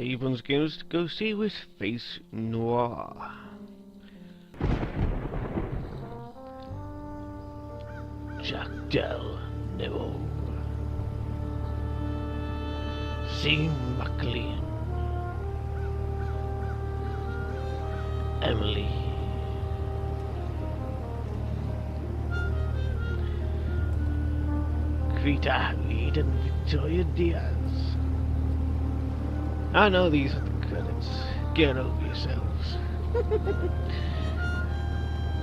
Everyone's going to go see with Face Noir. Jack Del Nero. C. McLean. Emily. Rita Reed and Victoria Diaz. I know these are the credits. Get over yourselves.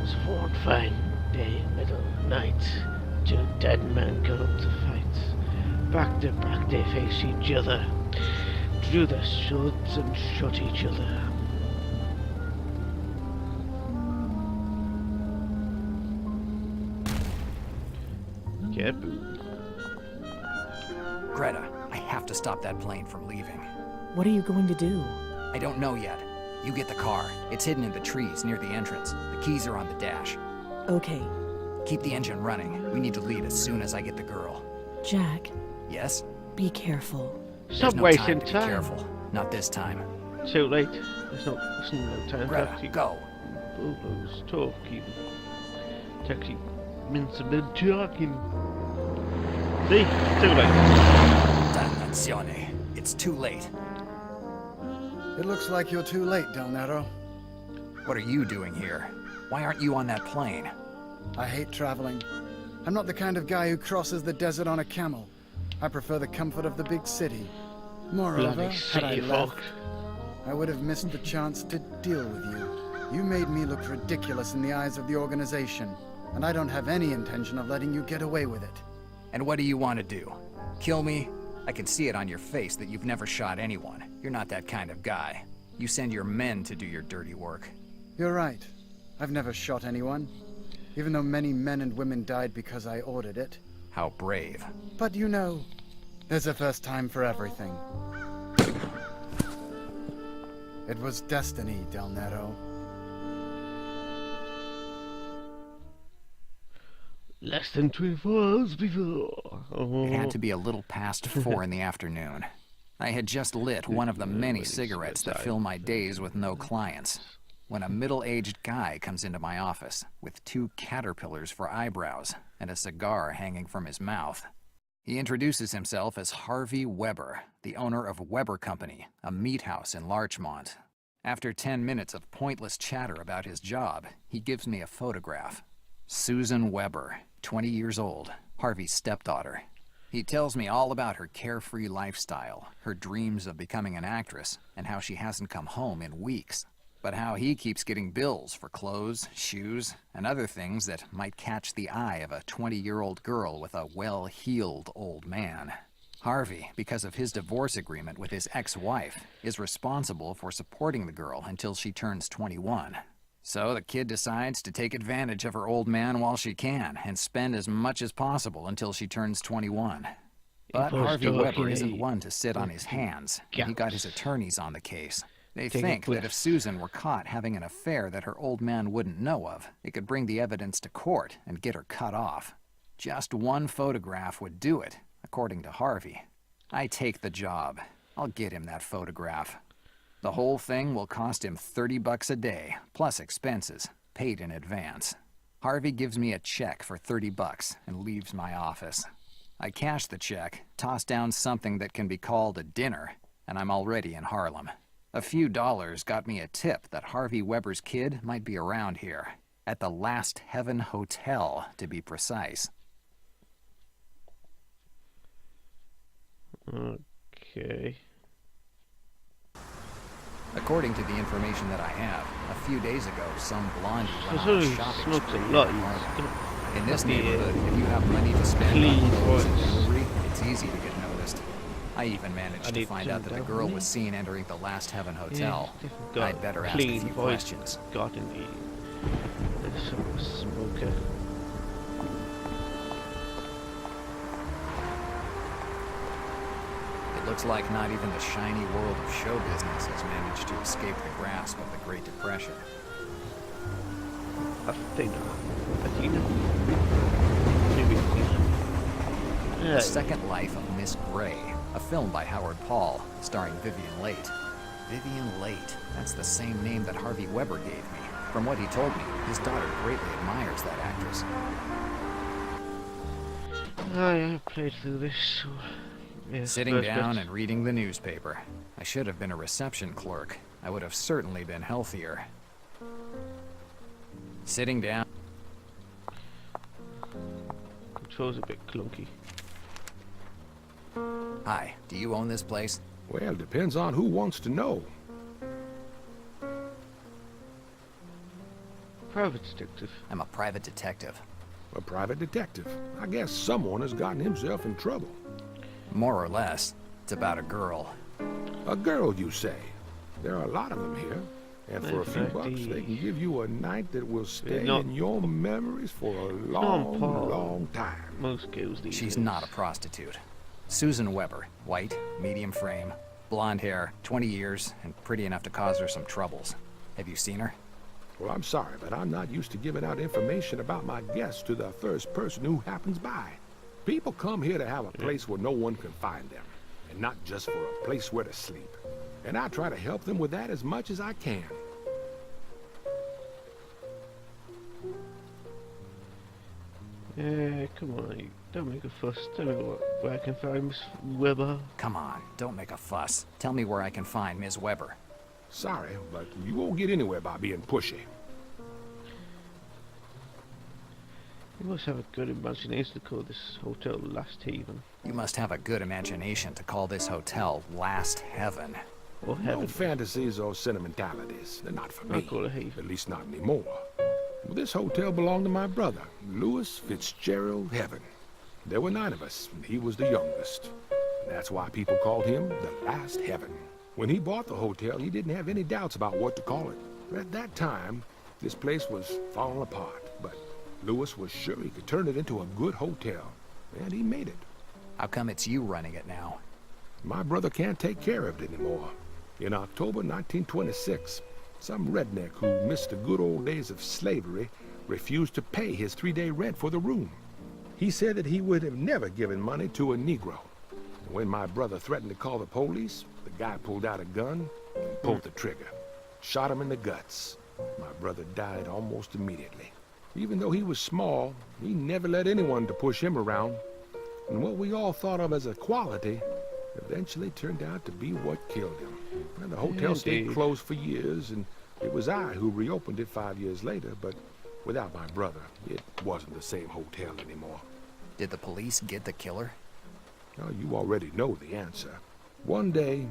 It's a one fine day, middle night. Two dead men go up to fight. Back to back they face each other. Drew their swords and shot each other. Get booed. Greta, I have to stop that plane from leaving. What are you going to do? I don't know yet. You get the car. It's hidden in the trees near the entrance. The keys are on the dash. Okay. Keep the engine running. We need to leave as soon as I get the girl. Jack, Yes? be careful. Stop There's no wasting time to time. be careful. Not this time. Too late. There's no time to Greta, actually go. Bobo's talking. It's actually mince a bit talking. See? Too late. Dannazione. It's too late. It looks like you're too late, Del Nero. What are you doing here? Why aren't you on that plane? I hate traveling. I'm not the kind of guy who crosses the desert on a camel. I prefer the comfort of the big city. Moreover, Bloody had I city left, folk. I would have missed the chance to deal with you. You made me look ridiculous in the eyes of the organization, and I don't have any intention of letting you get away with it. And what do you want to do? Kill me? I can see it on your face that you've never shot anyone. You're not that kind of guy. You send your men to do your dirty work. You're right. I've never shot anyone, even though many men and women died because I ordered it. How brave. But you know, there's a first time for everything. It was destiny, Del Nero. Less than 24 hours before. It had to be a little past 4 in the afternoon. I had just lit one of the many cigarettes that fill my days with no clients, when a middle-aged guy comes into my office with 2 caterpillars for eyebrows and a cigar hanging from his mouth. He introduces himself as Harvey Weber, the owner of Weber Company, a meat house in Larchmont. After 10 minutes of pointless chatter about his job, he gives me a photograph. Susan Weber, 20 years old, Harvey's stepdaughter. He tells me all about her carefree lifestyle, her dreams of becoming an actress, and how she hasn't come home in weeks. But how he keeps getting bills for clothes, shoes, and other things that might catch the eye of a 20-year-old girl with a well-heeled old man. Harvey, because of his divorce agreement with his ex-wife, is responsible for supporting the girl until she turns 21. So the kid decides to take advantage of her old man while she can and spend as much as possible until she turns 21. But Harvey Weber isn't one to sit on his hands. He got his attorneys on the case. They think that if Susan were caught having an affair that her old man wouldn't know of, it could bring the evidence to court and get her cut off. Just one photograph would do it, according to Harvey. I take the job. I'll get him that photograph. The whole thing will cost him $30 a day, plus expenses, paid in advance. Harvey gives me a check for $30 and leaves my office. I cash the check, toss down something that can be called a dinner, and I'm already in Harlem. A few dollars got me a tip that Harvey Weber's kid might be around here, at the Last Heaven Hotel, to be precise. Okay. According to the information that I have, a few days ago, some blondie went So on a he shopping smokes spree a in lot. Harlem. In this The, neighborhood, if you have money to spend clean on clothes and voice. jewelry, it's easy to get noticed. I even managed to need find to out that a girl was seen entering the Last Heaven Hotel. I'd better ask a clean few voice. questions. Got in the smoker. It looks like not even the shiny world of show business has managed to escape the grasp of the Great Depression. Athena. The Second Life of Miss Gray, a film by Howard Paul, starring Vivian Leigh. Vivian Leight. That's the same name that Harvey Weber gave me. From what he told me, his daughter greatly admires that actress. I played through this, so... Yeah, Sitting down and reading the newspaper. I should have been a reception clerk. I would have certainly been healthier. Sitting down. Controls a bit clunky. Hi, do you own this place? Well, depends on who wants to know. Private detective. I'm a private detective. A private detective. I guess someone has gotten himself in trouble. More or less. It's about a girl. A girl, you say? There are a lot of them here. And for a few bucks, Definitely. they can give you a night that will stay not- in your memories for a long, long time. Most girls these She's days. not a prostitute. Susan Weber. White, medium frame, blonde hair, 20 years, and pretty enough to cause her some troubles. Have you seen her? Well, I'm sorry, but I'm not used to giving out information about my guests to the first person who happens by. People come here to have a place where no one can find them, and not just for a place where to sleep. And I try to help them with that as much as I can. Come on, you don't make a fuss. Tell me where I can find Miss Weber. Come on, don't make a fuss. Tell me where I can find Ms. Weber. Sorry, but you won't get anywhere by being pushy. You must have a good imagination to call this hotel Last Haven. You must have a good imagination to call this hotel Last Heaven. Or No Heaven. fantasies or sentimentalities. They're not for me. I call it Haven. At least not anymore. Well, this hotel belonged to my brother, Louis Fitzgerald Heaven. There were 9 of us, and he was the youngest. That's why people called him the Last Heaven. When he bought the hotel, he didn't have any doubts about what to call it. At that time, this place was falling apart, but Louis was sure he could turn it into a good hotel, and he made it. How come it's you running it now? My brother can't take care of it anymore. In October 1926, some redneck who missed the good old days of slavery refused to pay his 3-day rent for the room. He said that he would have never given money to a Negro. And when my brother threatened to call the police, the guy pulled out a gun and pulled the trigger. Shot him in the guts. My brother died almost immediately. Even though he was small, he never let anyone to push him around. And what we all thought of as a quality eventually turned out to be what killed him. And the hotel stayed Indeed. closed for years, and it was I who reopened it 5 years later, but without my brother, it wasn't the same hotel anymore. Did the police get the killer? Now, you already know the answer. One day,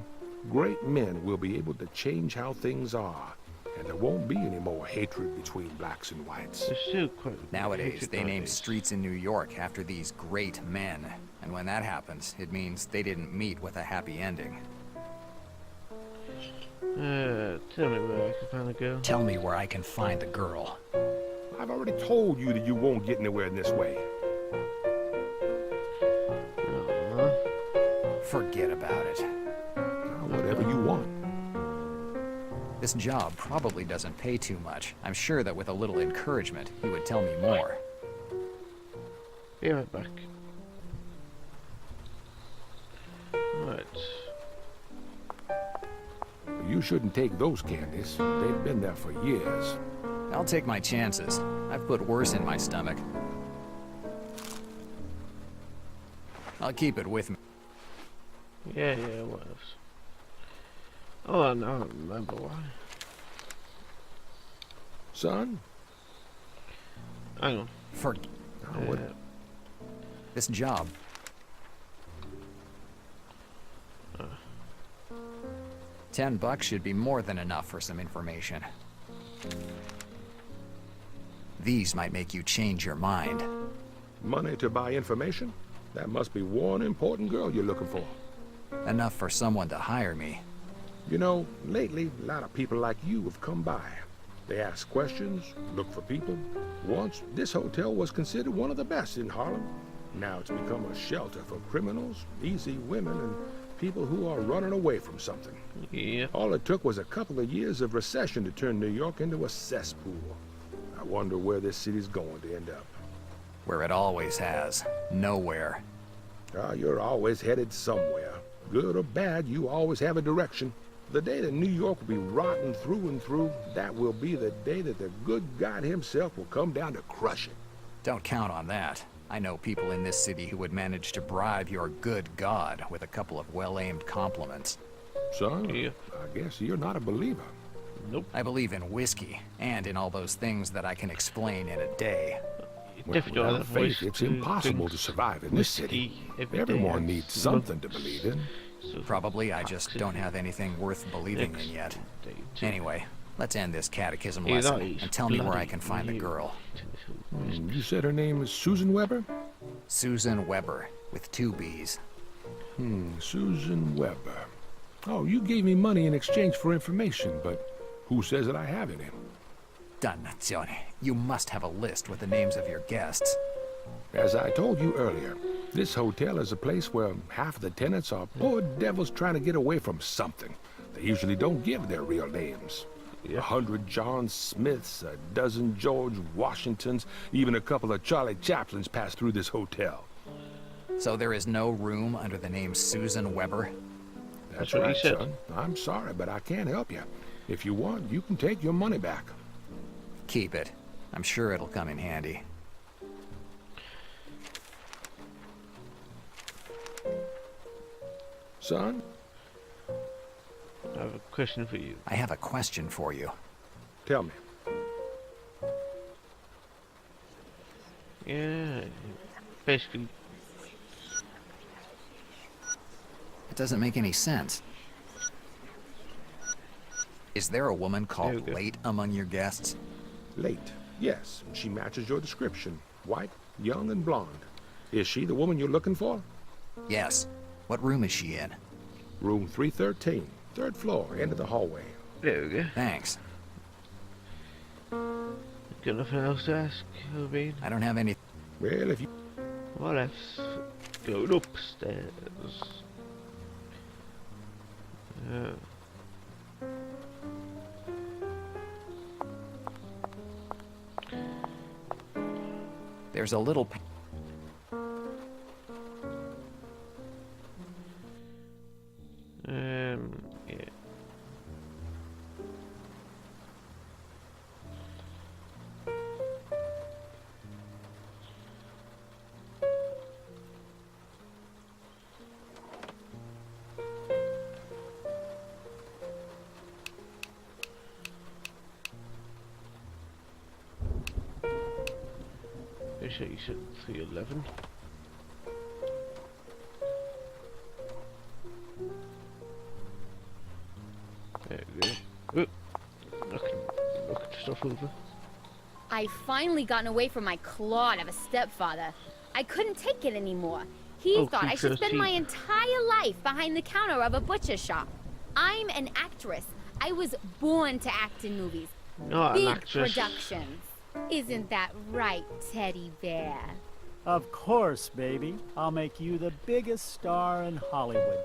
great men will be able to change how things are, and there won't be any more hatred between blacks and whites. There's still quite Nowadays, hatred they name nowadays. streets in New York after these great men. And when that happens, it means they didn't meet with a happy ending. Tell me where I can find a girl. Tell me where I can find the girl. I've already told you that you won't get anywhere in this way. Forget about it. Whatever you want. This job probably doesn't pay too much. I'm sure that with a little encouragement, he would tell me more. Be right back. Right. You shouldn't take those candies. They've been there for years. I'll take my chances. I've put worse in my stomach. I'll keep it with me. Yeah, what else? Oh, now I remember why. Son? Hang on. What? This job. $10 should be more than enough for some information. These might make you change your mind. Money to buy information? That must be one important girl you're looking for. Enough for someone to hire me. You know, lately, a lot of people like you have come by. They ask questions, look for people. Once, this hotel was considered one of the best in Harlem. Now it's become a shelter for criminals, easy women, and people who are running away from something. Yeah. All it took was a couple of years of recession to turn New York into a cesspool. I wonder where this city's going to end up. Where it always has. Nowhere. You're always headed somewhere. Good or bad, you always have a direction. The day that New York will be rotten through and through, that will be the day that the good God himself will come down to crush it. Don't count on that. I know people in this city who would manage to bribe your good God with a couple of well-aimed compliments. Son, Yeah. I guess you're not a believer. Nope. I believe in whiskey, and in all those things that I can explain in a day. Definitely Without other faith, ways it's to impossible drink to survive in this city. whiskey every day Everyone and needs something to believe in. so Probably I just don't have anything worth believing in yet. day too. Anyway, let's end this catechism Hey, that lesson is and tell me where I bloody can find the new. girl. You said her name is Susan Weber? Susan Weber, with 2 B's. Susan Weber. Oh, you gave me money in exchange for information, but who says that I have any? Dannazione, you must have a list with the names of your guests. As I told you earlier, this hotel is a place where half the tenants are poor devils trying to get away from something. They usually don't give their real names. 100 John Smiths, a dozen George Washingtons, even a couple of Charlie Chaplins pass through this hotel. So there is no room under the name Susan Weber? That's what he right, said. son. I'm sorry, but I can't help you. If you want, you can take your money back. Keep it. I'm sure it'll come in handy. Son, I have a question for you. I have a question for you. tell me. Yeah, basically, It doesn't make any sense. Is there a woman There we called go. Late among your guests? Late. Yes, she matches your description. White, young, and blonde. Is she the woman you're looking for? Yes. What room is she in? Room 313, 3rd floor, end of the hallway. there we go. Thanks. Got nothing else to ask, Obi? I don't have any... Well, if you... Well, let's go upstairs. There's a little... Yeah. Pretty sure you said 311. There we go. Oop. Knock stuff over. I've finally gotten away from my clod of a stepfather. I couldn't take it anymore. He Oh, thought I should spend 13. my entire life behind the counter of a butcher shop. I'm an actress. I was born to act in movies. Not an Big actress. productions. Isn't that right, Teddy Bear? Of course, baby. I'll make you the biggest star in Hollywood.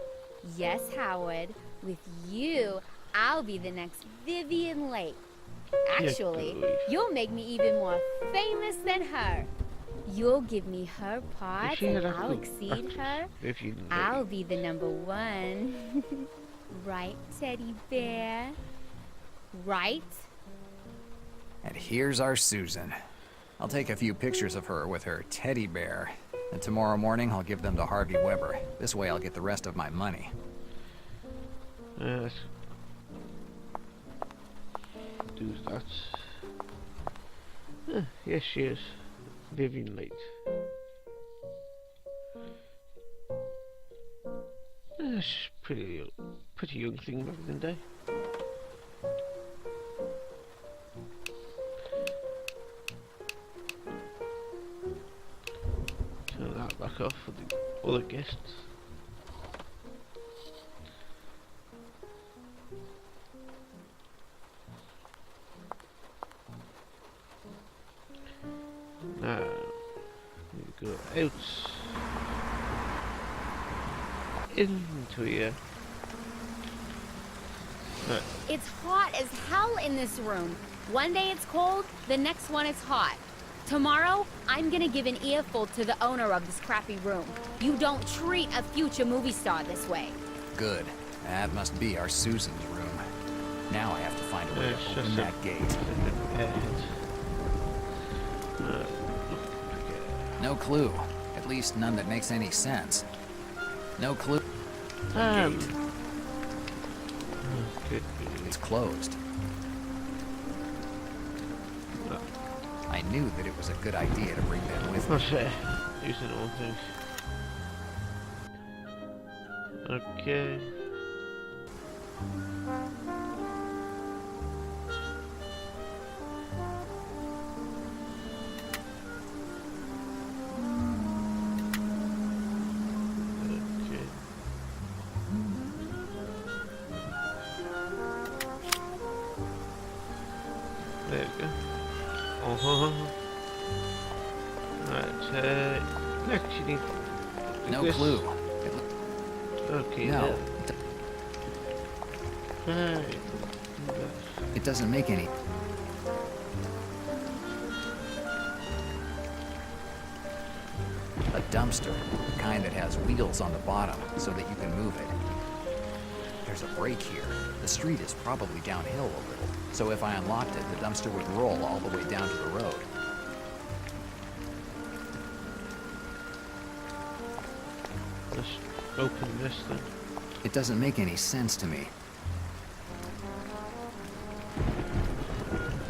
Yes, Howard. With you, I'll be the next Vivian Lake. Actually, boy. you'll make me even more famous than her. You'll give me her If part she had and I'll actual exceed actress, her. if you I'll be the number 1. Right, Teddy Bear? Right? And here's our Susan. I'll take a few pictures of her with her teddy bear. And tomorrow morning, I'll give them to Harvey Weber. This way, I'll get the rest of my money. let's do that. Yes, she is. Vivian Late. She's pretty young thing back in the day. Turn that back off for the other guests. Now, we go out into here. Right. It's hot as hell in this room. One day it's cold, the next one it's hot. Tomorrow, I'm gonna give an earful to the owner of this crappy room. You don't treat a future movie star this way. Good. That must be our Susan's room. Now I have to find a way to open that gate. No clue. At least none that makes any sense. No clue. Gate. It's closed. I knew that it was a good idea to bring them with me. Not fair. Using all things. Okay. There we go. Right, next you need No this. clue. Okay, No. Right. It doesn't make any. A dumpster, the kind that has wheels on the bottom so that you can move it. There's a break here. The street is probably downhill a little, so if I unlocked it, the dumpster would roll all the way down to the road. Let's open this then. It doesn't make any sense to me.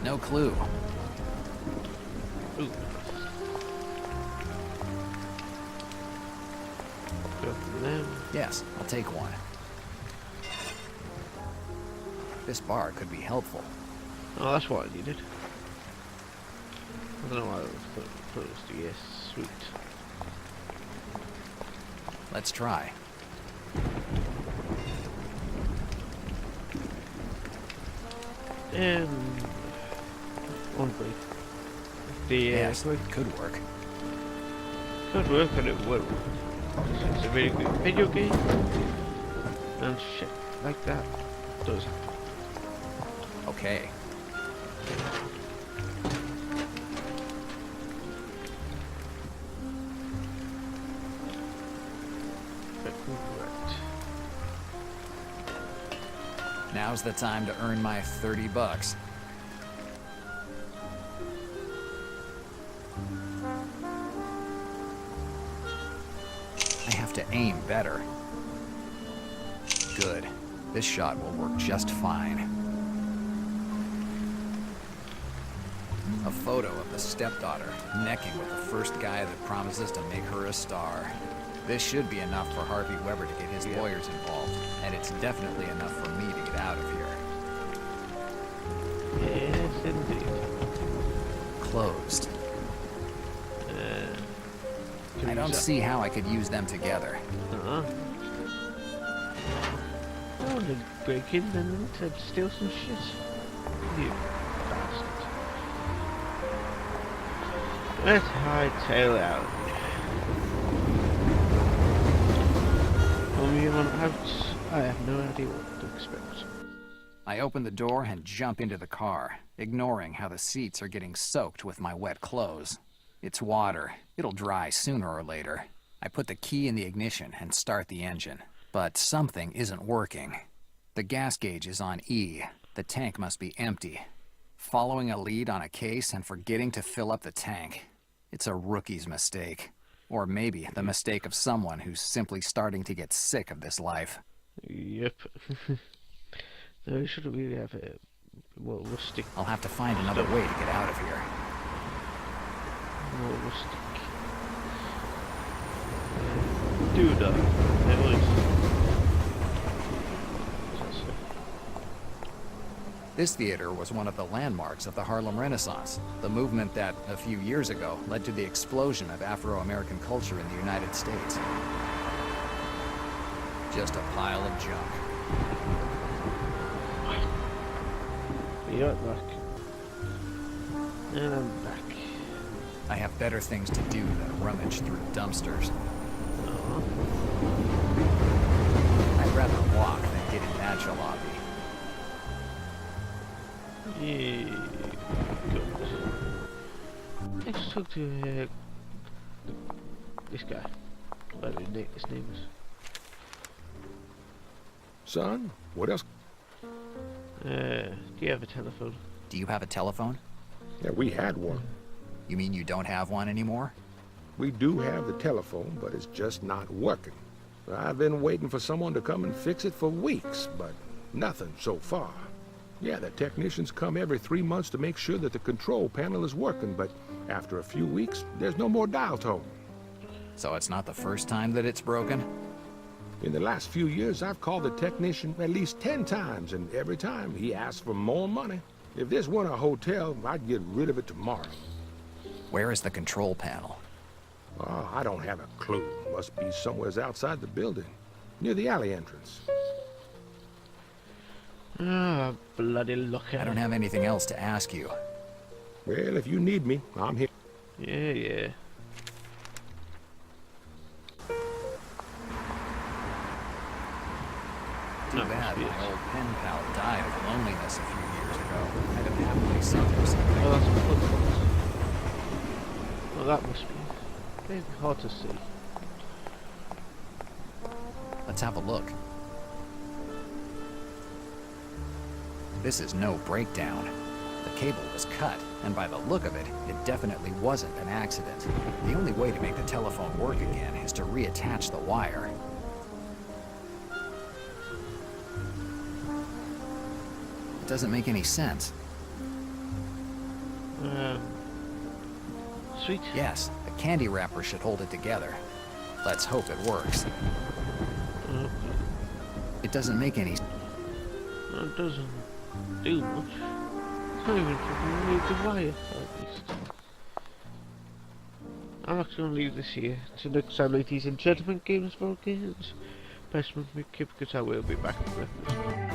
No clue. Ooh. Go for them. Yes, I'll take one. This bar could be helpful. Oh, that's what I needed. I don't know why I was closed. Yes, sweet. Let's try. On break. The Yes, it could work. could work and it will. It's a very good video game. And shit like that does happen. Okay. Correct. Now's the time to earn my 30 bucks. I have to aim better. Good. This shot will work just fine. A photo of the stepdaughter necking with the first guy that promises to make her a star. This should be enough for Harvey Weber to get his lawyers involved, and it's definitely enough for me to get out of here. Yes, indeed. Closed. Can I we don't use see how I could use them together. that? I want to break in and to steal some shit. You bastard. Let's hightail out. When we run out, I have no idea what to expect. I open the door and jump into the car, ignoring how the seats are getting soaked with my wet clothes. It's water. It'll dry sooner or later. I put the key in the ignition and start the engine. But something isn't working. The gas gauge is on E. The tank must be empty. Following a lead on a case and forgetting to fill up the tank. It's a rookie's mistake. Or maybe the mistake of someone who's simply starting to get sick of this life. Yep. No, we should really have a... Well, we'll stick... I'll have to find another way to get out of here. We'll stick... Do that. At least. This theater was one of the landmarks of the Harlem Renaissance, the movement that, a few years ago, led to the explosion of Afro-American culture in the United States. Just a pile of junk. Be right back. And I'm back. I have better things to do than rummage through dumpsters. I'd rather walk than get in that jalopy. Yeah, good. Let's talk to this guy. Whatever his name is. Son, what else? Do you have a telephone? Do you have a telephone? Yeah, we had one. You mean you don't have one anymore? We do have the telephone, but it's just not working. I've been waiting for someone to come and fix it for weeks, but nothing so far. Yeah, the technicians come every 3 months to make sure that the control panel is working, but after a few weeks, there's no more dial tone. So it's not the first time that it's broken? In the last few years, I've called the technician at least 10 times, and every time he asks for more money. If this weren't a hotel, I'd get rid of it tomorrow. Where is the control panel? Oh, I don't have a clue. Must be somewhere outside the building, near the alley entrance. Ah, bloody lucky. I don't have anything else to ask you. Well, if you need me, I'm here. Yeah. Too bad my old pen pal died of loneliness a few years ago. I'd have happily sent her something. Oh, that's a football. Well, that must be very hard to see. Let's have a look. This is no breakdown. The cable was cut, and by the look of it, it definitely wasn't an accident. The only way to make the telephone work again is to reattach the wire. It doesn't make any sense. Sweet. Yes, a candy wrapper should hold it together. Let's hope it works. It doesn't make any... It doesn't do much. It's not even fucking move the wire, at least. I'm actually going to leave this here. Until next time, ladies and gentlemen, gamers for games. Best one, keep, because I will be back with this.